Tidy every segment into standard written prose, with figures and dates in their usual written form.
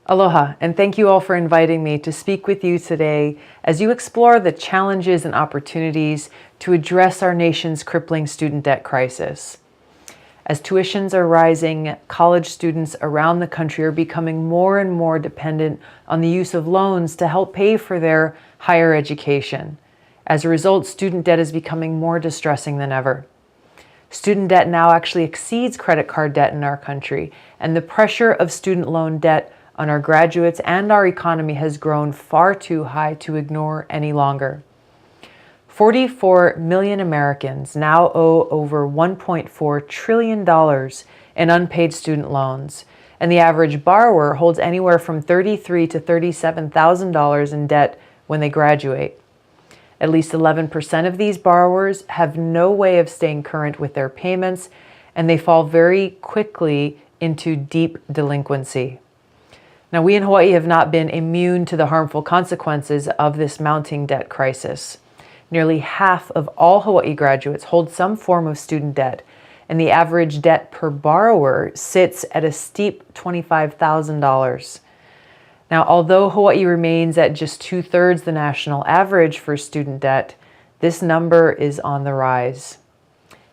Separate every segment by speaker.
Speaker 1: Aloha, and thank you all for inviting me to speak with you today as you explore the challenges and opportunities to address our nation's crippling student debt crisis. As tuitions are rising, college students around the country are becoming more and more dependent on the use of loans to help pay for their higher education. As a result, student debt is becoming more distressing than ever. Student debt now actually exceeds credit card debt in our country, and the pressure of student loan debt on our graduates and our economy has grown far too high to ignore any longer. 44 million Americans now owe over $1.4 trillion in unpaid student loans, and the average borrower holds anywhere from $33,000 to $37,000 in debt when they graduate. At least 11% of these borrowers have no way of staying current with their payments, and they fall very quickly into deep delinquency. Now, we in Hawaii have not been immune to the harmful consequences of this mounting debt crisis. Nearly half of all Hawaii graduates hold some form of student debt, and the average debt per borrower sits at a steep $25,000. Now, although Hawaii remains at just 2/3 the national average for student debt, this number is on the rise.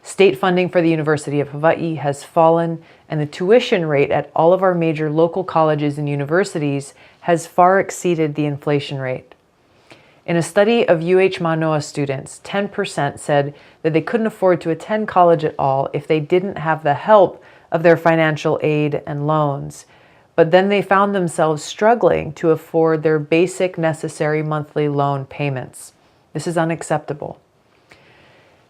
Speaker 1: State funding for the University of Hawaii has fallen, and the tuition rate at all of our major local colleges and universities has far exceeded the inflation rate. In a study of UH Manoa students, 10% said that they couldn't afford to attend college at all if they didn't have the help of their financial aid and loans. But then they found themselves struggling to afford their basic necessary monthly loan payments. This is unacceptable.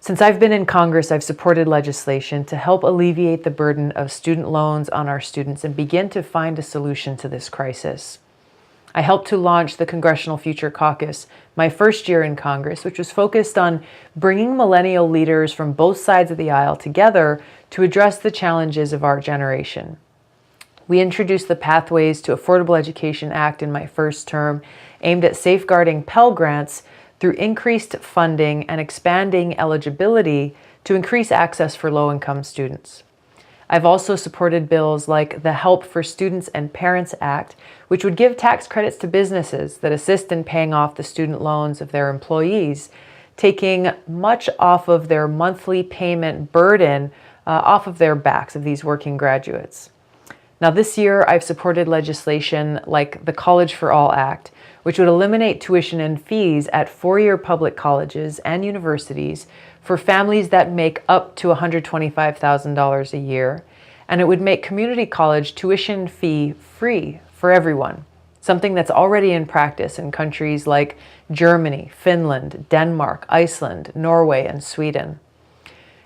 Speaker 1: Since I've been in Congress, I've supported legislation to help alleviate the burden of student loans on our students and begin to find a solution to this crisis. I helped to launch the Congressional Future Caucus my first year in Congress, which was focused on bringing millennial leaders from both sides of the aisle together to address the challenges of our generation. We introduced the Pathways to Affordable Education Act in my first term, aimed at safeguarding Pell Grants through increased funding and expanding eligibility to increase access for low-income students. I've also supported bills like the Help for Students and Parents Act, which would give tax credits to businesses that assist in paying off the student loans of their employees, taking much off of their monthly payment burden off of their backs of these working graduates. Now, this year, I've supported legislation like the College for All Act, which would eliminate tuition and fees at four-year public colleges and universities for families that make up to $125,000 a year, and it would make community college tuition fee free for everyone, something that's already in practice in countries like Germany, Finland, Denmark, Iceland, Norway, and Sweden.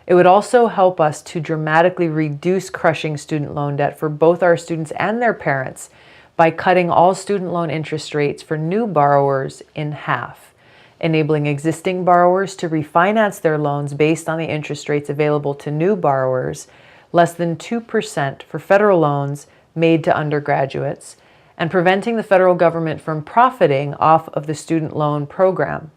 Speaker 1: It would also help us to dramatically reduce crushing student loan debt for both our students and their parents by cutting all student loan interest rates for new borrowers in half, enabling existing borrowers to refinance their loans based on the interest rates available to new borrowers, less than 2% for federal loans made to undergraduates, and preventing the federal government from profiting off of the student loan program.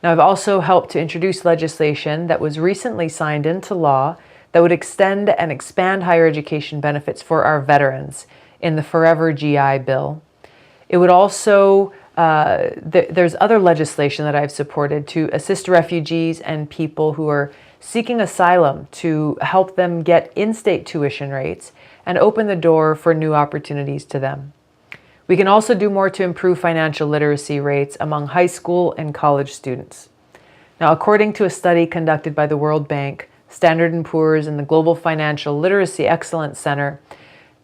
Speaker 1: Now, I've also helped to introduce legislation that was recently signed into law that would extend and expand higher education benefits for our veterans in the Forever GI Bill. It would also, there's other legislation that I've supported to assist refugees and people who are seeking asylum to help them get in-state tuition rates and open the door for new opportunities to them. We can also do more to improve financial literacy rates among high school and college students. Now, according to a study conducted by the World Bank, Standard & Poor's, and the Global Financial Literacy Excellence Center,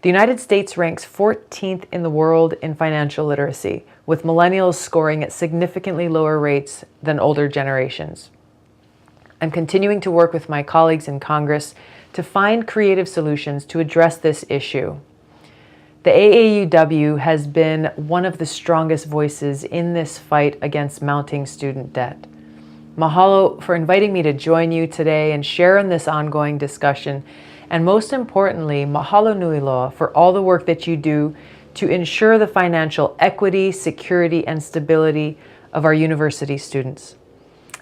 Speaker 1: the United States ranks 14th in the world in financial literacy, with millennials scoring at significantly lower rates than older generations. I'm continuing to work with my colleagues in Congress to find creative solutions to address this issue. The AAUW has been one of the strongest voices in this fight against mounting student debt. Mahalo for inviting me to join you today and share in this ongoing discussion. And most importantly, mahalo nui loa for all the work that you do to ensure the financial equity, security, and stability of our university students.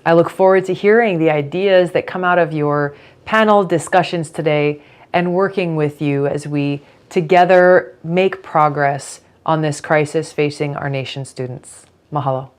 Speaker 1: I look forward to hearing the ideas that come out of your panel discussions today and working with you as we together make progress on this crisis facing our nation's students. Mahalo.